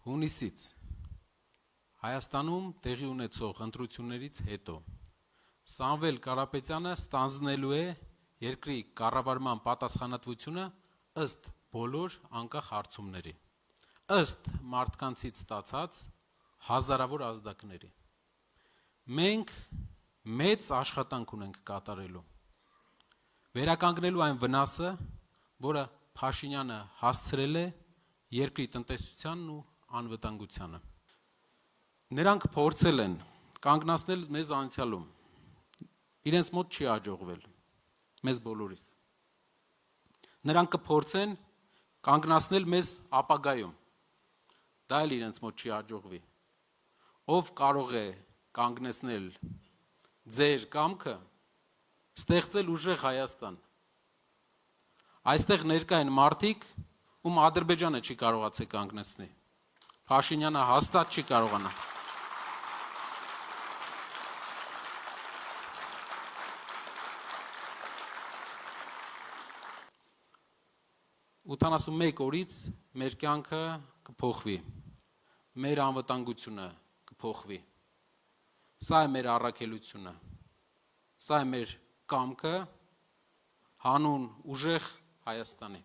հունիսից Հայաստանում տեղի ունեցող ընտրություններից հետո Սամվել Կարապետյանը ստանձնելու է երկրի կառավարման պատասխանատվությունը ըստ բոլոր անկախ հարցումների, ըստ մարդկանցից ստացած հազարավոր ազդակների։ Մենք մեծ աշխատանք ունենք կատարելու, վերականգնելու այն վնասը, որը Փաշինյանը հասցրել է երկրի տնտեսությանն ու անվտանգությանը։ Նրանք փորձել են կանգնացնել մեզ անցյալում, իրենց մոտ չի հաջողվել, մեզ բոլորիս։ Նրանք կփորձեն կանգնացնել մեզ ապագայում, դա էլ իրենց մոտ չի հաջողվի։ Ով կարող է կանգնեցնել ձեր կամքը, ստեղծել ուժեղ Հայաստան։ Այստեղ ներկա են մարդիկ, ում Ադրբեջանը չի կարողացել կանգնեցնել։ Փաշինյանը հաստատ չի կարողանա։ Ութանասունմեկ օրից մեր կյանքը կփոխվի, մեր անվտանգությունը կփոխվի։ Սա է մեր առաքելությունը, սա է մեր կամքը հանուն ուժեղ Հայաստանի։